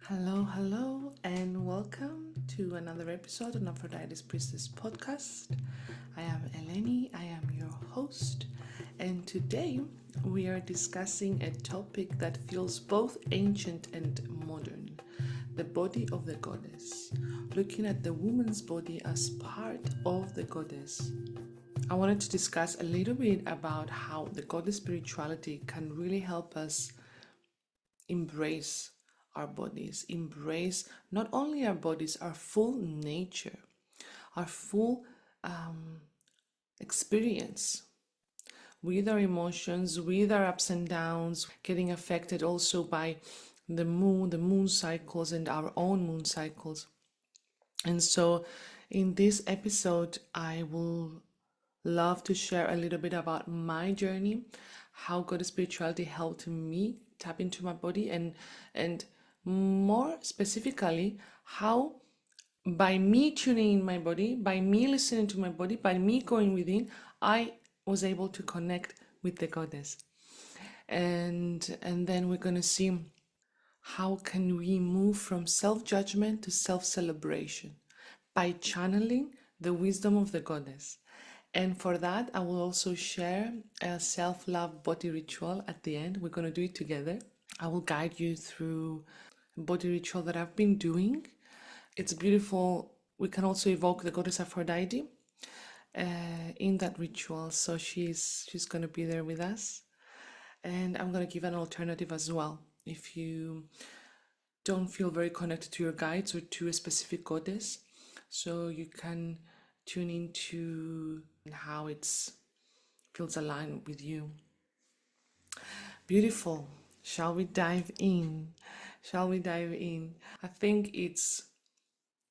Hello, and welcome to another episode on Aphrodite's Priestess podcast. I am Eleni, I am your host, and today we are discussing a topic that feels both ancient and modern: the body of the goddess, looking at the woman's body as part of the goddess. I wanted to discuss a little bit about how the goddess spirituality can really help us embrace our bodies, embrace not only our bodies, our full nature, our full experience with our emotions, with our ups and downs, getting affected also by the moon cycles, and our own moon cycles. And so, in this episode, I will love to share a little bit about my journey, how goddess spirituality helped me tap into my body, and more specifically, how by me tuning in my body, by me listening to my body, by me going within, I was able to connect with the goddess. And then we're going to see how can we move from self-judgment to self-celebration by channeling the wisdom of the goddess. And for that, I will also share a self-love body ritual at the end. We're going to do it together. I will guide you through a body ritual that I've been doing. It's beautiful. We can also evoke the goddess Aphrodite in that ritual. So she's going to be there with us. And I'm going to give an alternative as well. If you don't feel very connected to your guides or to a specific goddess, so you can tune into how it feels aligned with you. Beautiful. Shall we dive in? I think it's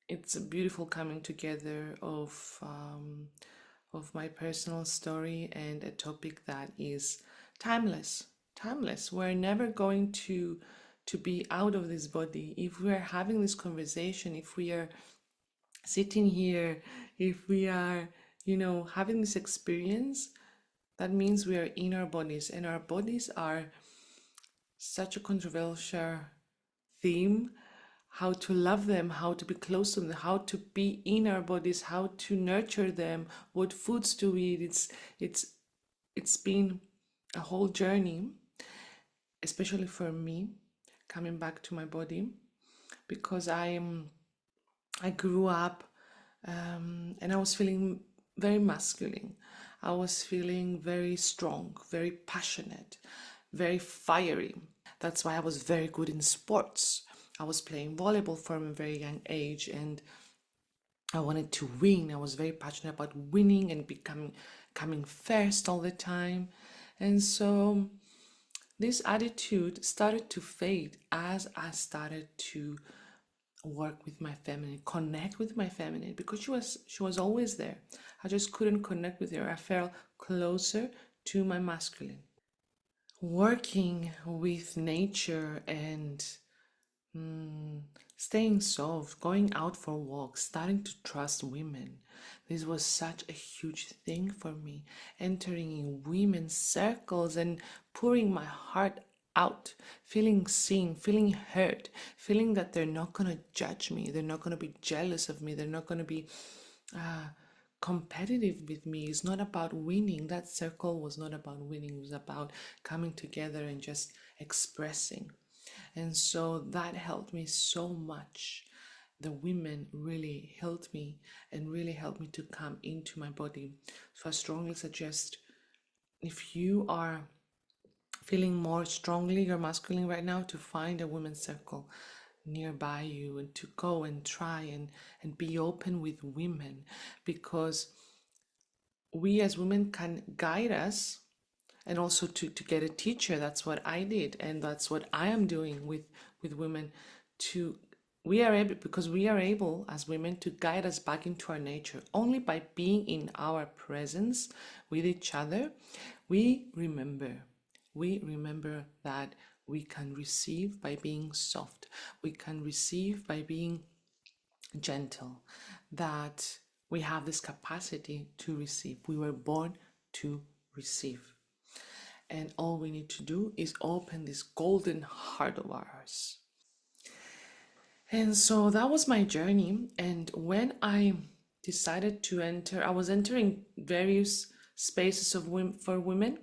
a beautiful coming together of my personal story and a topic that is timeless. We're never going to be out of this body. If we are having this conversation, if we are sitting here, if we are, having this experience, that means we are in our bodies, and our bodies are such a controversial theme. How to love them, how to be close to them, how to be in our bodies, how to nurture them, what foods to eat. It's been a whole journey, especially for me, coming back to my body, because I grew up and I was feeling very masculine. I was feeling very strong, very passionate, very fiery. That's why I was very good in sports. I was playing volleyball from a very young age, and I wanted to win. I was very passionate about winning and coming first all the time. And so this attitude started to fade as I started to work with my feminine, connect with my feminine, because she was always there. I just couldn't connect with her. I felt closer to my masculine. Working with nature and staying soft, going out for walks, starting to trust women. This was such a huge thing for me. Entering in women's circles and pouring my heart out, feeling seen, feeling heard, feeling that they're not going to judge me, they're not going to be jealous of me, they're not going to be competitive with me. It's not about winning. That circle was not about winning, it was about coming together and just expressing. And so that helped me so much. The women really helped me and really helped me to come into my body. So I strongly suggest, if you are feeling more strongly your masculine right now, to find a women's circle nearby you and to go and try and be open with women, because we as women can guide us, and also to get a teacher. That's what I did, and that's what I am doing with women. We are able, because we are able as women to guide us back into our nature. Only by being in our presence with each other, we remember that we can receive by being soft, we can receive by being gentle, that we have this capacity to receive. We were born to receive. And all we need to do is open this golden heart of ours. And so that was my journey. And when I decided to enter, I was entering various spaces of for women.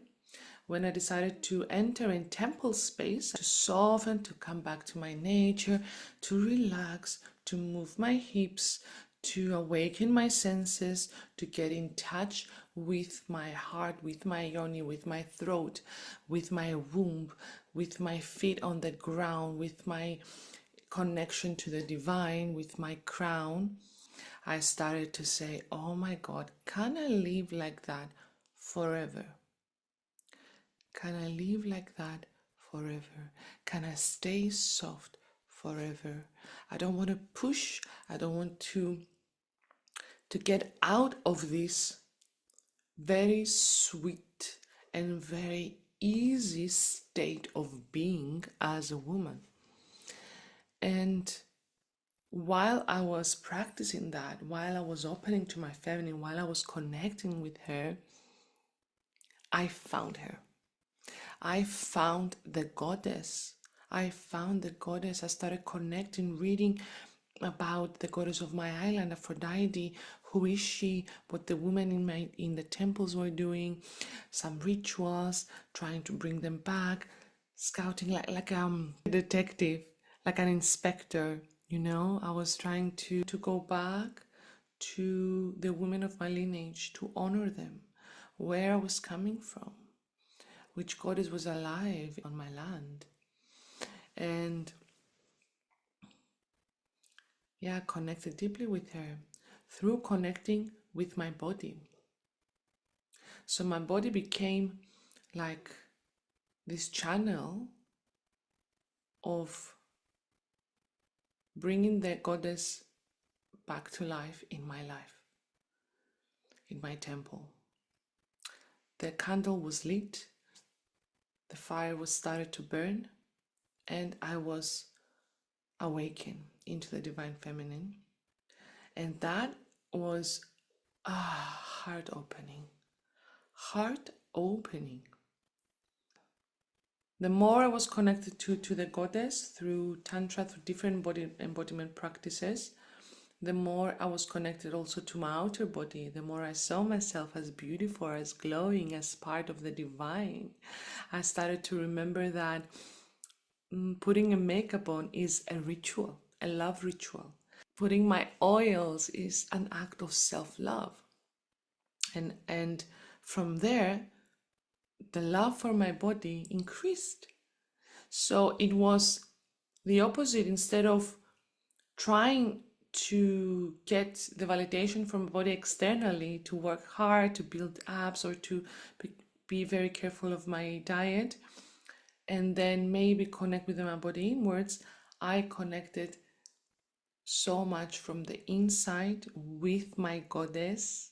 When I decided to enter in temple space, to soften, to come back to my nature, to relax, to move my hips, to awaken my senses, to get in touch with my heart, with my yoni, with my throat, with my womb, with my feet on the ground, with my connection to the divine, with my crown, I started to say, oh my God, can I live like that forever? Can I live like that forever? Can I stay soft forever? I don't want to push. I don't want to get out of this very sweet and very easy state of being as a woman. And while I was practicing that, while I was opening to my feminine, while I was connecting with her, I found her. I found the goddess. I found the goddess. I started connecting, reading about the goddess of my island, Aphrodite. Who is she? What the women in the temples were doing, some rituals, trying to bring them back, scouting like a detective, like an inspector. I was trying to go back to the women of my lineage, to honor them, where I was coming from, which goddess was alive on my land. And yeah, connected deeply with her through connecting with my body. So my body became like this channel of bringing the goddess back to life in my life, in my temple. The candle was lit, the fire was started to burn, and I was awakened into the divine feminine. And that was heart opening. Heart opening. The more I was connected to the goddess through Tantra, through different body embodiment practices, the more I was connected also to my outer body, the more I saw myself as beautiful, as glowing, as part of the divine. I started to remember that putting a makeup on is a ritual, a love ritual. Putting my oils is an act of self-love. And from there, the love for my body increased. So it was the opposite. Instead of trying to get the validation from the body externally, to work hard, to build abs, or to be very careful of my diet, and then maybe connect with my body inwards, I connected so much from the inside with my goddess,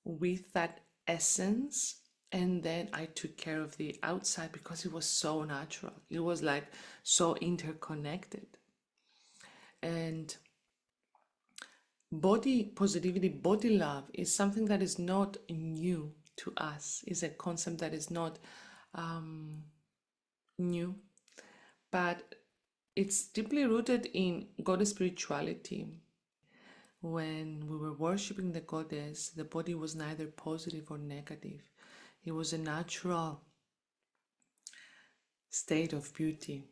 with that essence. And then I took care of the outside because it was so natural. It was like so interconnected. And body positivity, body love is something that is not new to us, is a concept that is not new, but it's deeply rooted in goddess spirituality. When we were worshipping the goddess, the body was neither positive or negative. It was a natural state of beauty.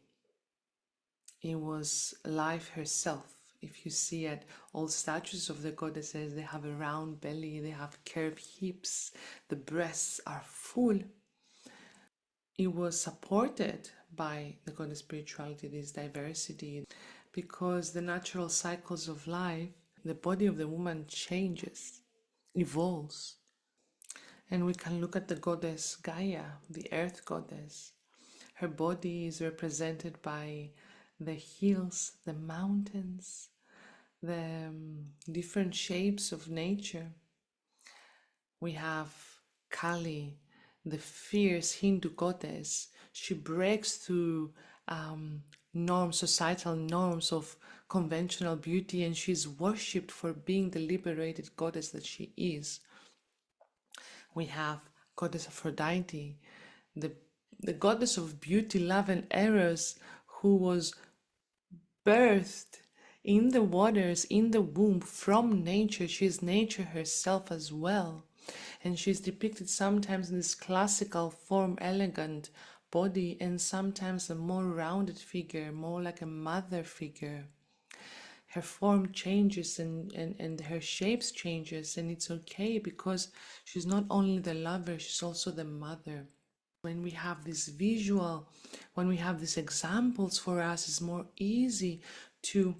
It was life herself. If you see at all statues of the goddesses, they have a round belly, they have curved hips, the breasts are full. It was supported by the goddess spirituality, this diversity, because the natural cycles of life, the body of the woman changes, evolves. And we can look at the goddess Gaia, the earth goddess. Her body is represented by the hills, the mountains, the different shapes of nature. We have Kali, the fierce Hindu goddess. She breaks through norms, societal norms of conventional beauty, and she's worshipped for being the liberated goddess that she is. We have goddess Aphrodite, the goddess of beauty, love, and eros, who was birthed in the waters, in the womb, from nature. She's nature herself as well. And she's depicted sometimes in this classical form, elegant body, and sometimes a more rounded figure, more like a mother figure. Her form changes and her shapes changes, and it's okay because she's not only the lover, she's also the mother. When we have this visual, when we have these examples for us, it's more easy to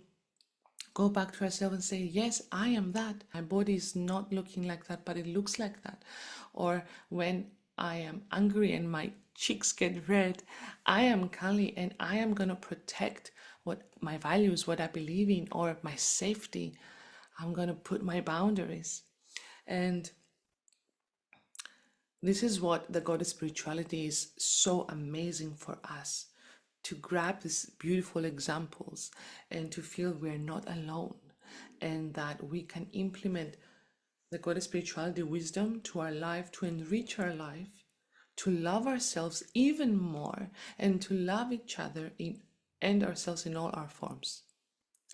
go back to ourselves and say, yes, I am that. My body is not looking like that, but it looks like that. Or when I am angry and my cheeks get red, I am Kali and I am going to protect what my values, what I believe in, or my safety. I'm going to put my boundaries. And this is what the goddess spirituality is so amazing for us, to grab these beautiful examples and to feel we're not alone, and that we can implement the goddess spirituality wisdom to our life, to enrich our life, to love ourselves even more, and to love each other and ourselves in all our forms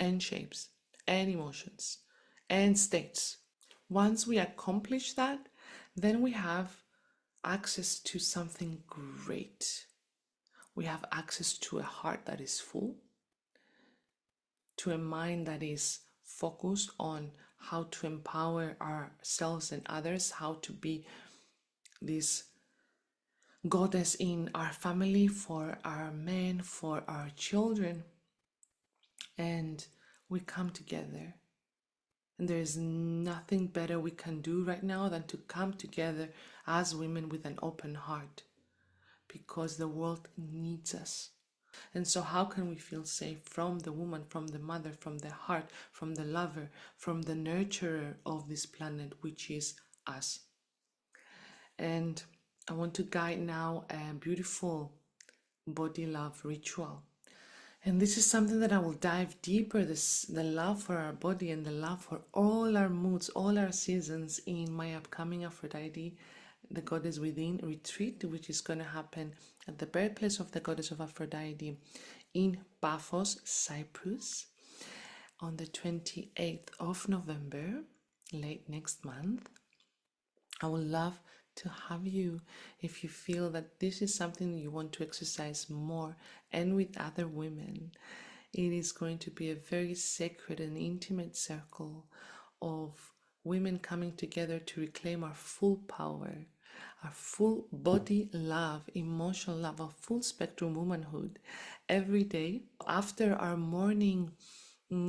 and shapes and emotions and states. Once we accomplish that, then we have access to something great. We have access to a heart that is full, to a mind that is focused on how to empower ourselves and others, how to be this goddess in our family, for our men, for our children. And we come together. And there is nothing better we can do right now than to come together as women with an open heart, because the world needs us. And so how can we feel safe from the woman, from the mother, from the heart, from the lover, from the nurturer of this planet, which is us? And I want to guide now a beautiful body love ritual. And this is something that I will dive deeper, the love for our body and the love for all our moods, all our seasons, in my upcoming Aphrodite, the Goddess Within retreat, which is going to happen at the birthplace of the Goddess of Aphrodite in Paphos, Cyprus, on the 28th of November, late next month. I would love to have you, if you feel that this is something you want to exercise more and with other women. It is going to be a very sacred and intimate circle of women coming together to reclaim our full power, our full body love, emotional love, our full spectrum womanhood every day. After our morning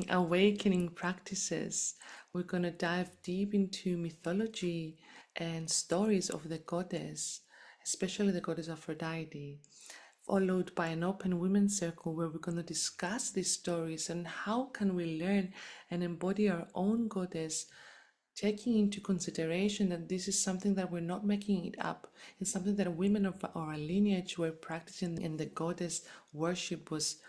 awakening practices, we're going to dive deep into mythology and stories of the goddess, especially the goddess Aphrodite, followed by an open women's circle where we're going to discuss these stories and how can we learn and embody our own goddess, taking into consideration that this is something that we're not making it up. It's something that women of our lineage were practicing, and the goddess worship was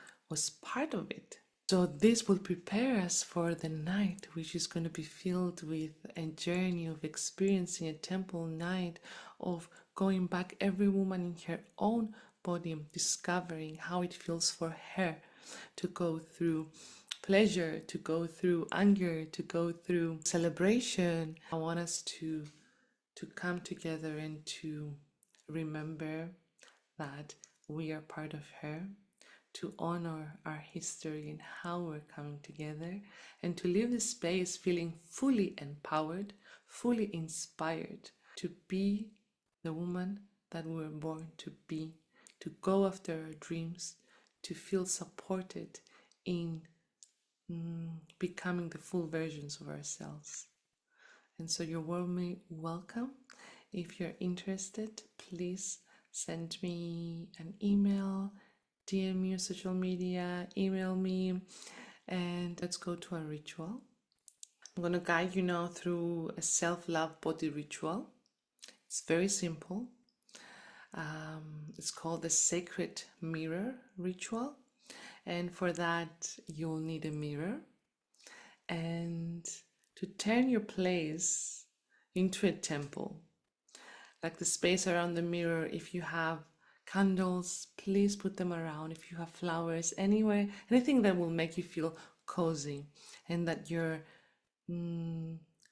part of it. So this will prepare us for the night, which is going to be filled with a journey of experiencing a temple night, of going back, every woman in her own body, discovering how it feels for her to go through pleasure, to go through anger, to go through celebration. I want us to come together and to remember that we are part of her, to honor our history and how we're coming together, and to leave this space feeling fully empowered, fully inspired to be the woman that we were born to be, to go after our dreams, to feel supported in becoming the full versions of ourselves. And so you're warmly welcome. If you're interested, please send me an email, DM me on social media, email me, and let's go to our ritual. I'm going to guide you now through a self-love body ritual. It's very simple. It's called the Sacred Mirror Ritual. And for that, you'll need a mirror. And to turn your place into a temple, like the space around the mirror, if you have Candles, please put them around. If you have flowers anywhere, anything that will make you feel cozy and that you're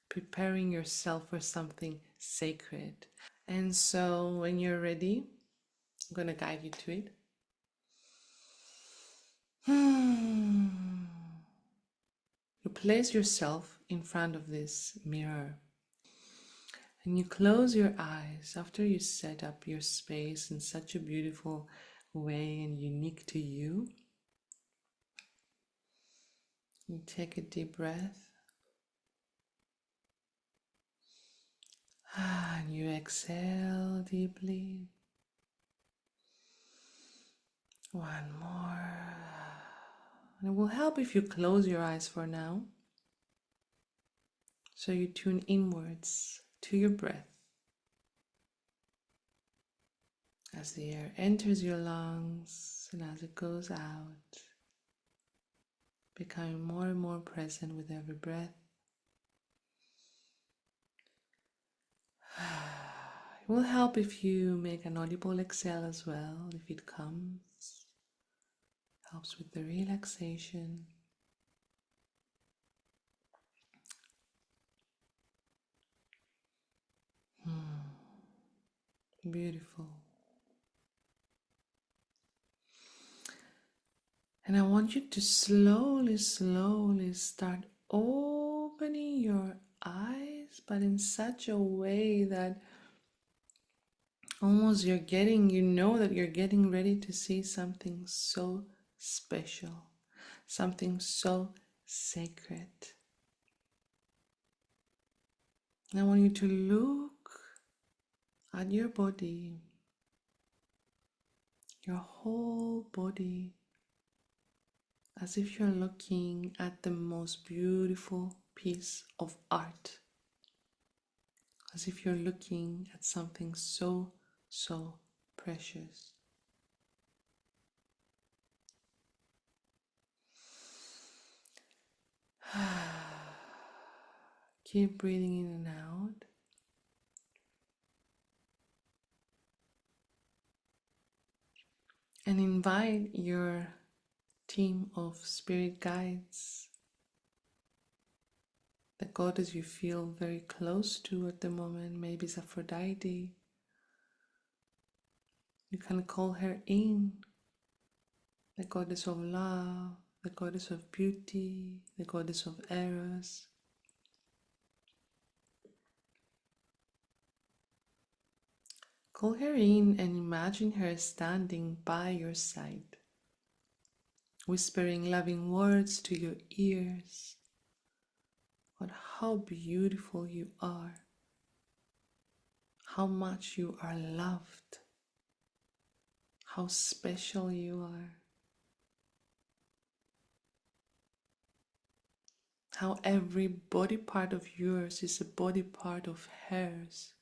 preparing yourself for something sacred. And so when you're ready, I'm going to guide you to it. You place yourself in front of this mirror and you close your eyes after you set up your space in such a beautiful way and unique to you. You take a deep breath and you exhale deeply. One more. And it will help if you close your eyes for now. So you tune inwards to your breath. As the air enters your lungs and as it goes out, becoming more and more present with every breath. It will help if you make an audible exhale as well, if it comes. Helps with the relaxation. Beautiful. And I want you to slowly start opening your eyes, but in such a way that almost you know that you're getting ready to see something so special, something so sacred. And I want you to look at your body, your whole body, as if you're looking at the most beautiful piece of art, as if you're looking at something so precious. Keep breathing in and out. And invite your team of spirit guides, the goddess you feel very close to at the moment. Maybe it's Aphrodite. You can call her in, the goddess of love, the goddess of beauty, the goddess of eros. Call her in and imagine her standing by your side, whispering loving words to your ears about how beautiful you are, how much you are loved, how special you are, how every body part of yours is a body part of hers.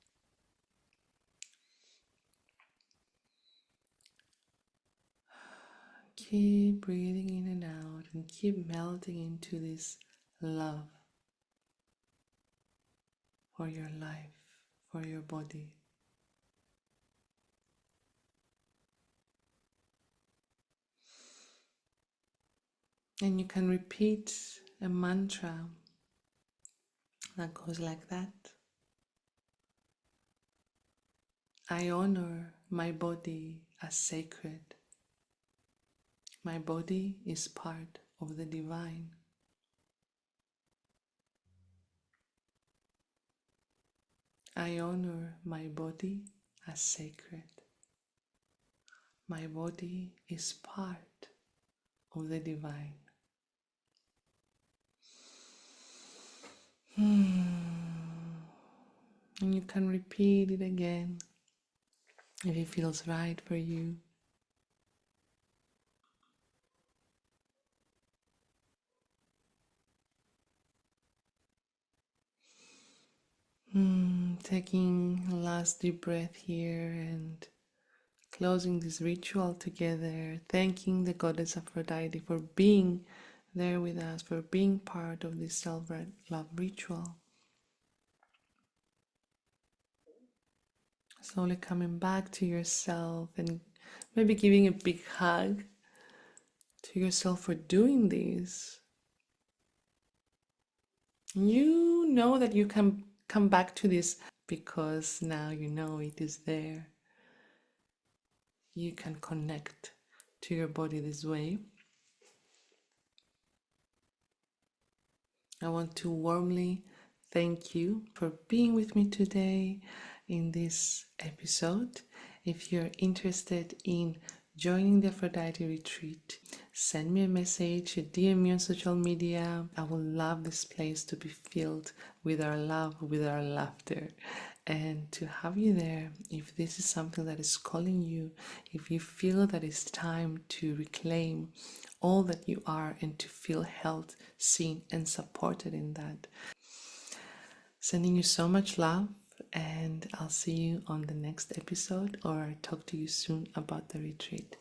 Keep breathing in and out and keep melting into this love for your life, for your body. And you can repeat a mantra that goes like that. I honor my body as sacred. My body is part of the divine. I honor my body as sacred. My body is part of the divine. And you can repeat it again if it feels right for you. Taking a last deep breath here and closing this ritual together, thanking the goddess Aphrodite for being there with us, for being part of this self-love ritual. Slowly coming back to yourself and Maybe giving a big hug to yourself for doing this. You know that you can come back to this because now you know it is there. You can connect to your body this way. I want to warmly thank you for being with me today in this episode. If you're interested in joining the Aphrodite retreat, send me a message, DM me on social media. I would love this place to be filled with our love, with our laughter, and to have you there. If this is something that is calling you, if you feel that it's time to reclaim all that you are and to feel held, seen, and supported in that. Sending you so much love, and I'll see you on the next episode or talk to you soon about the retreat.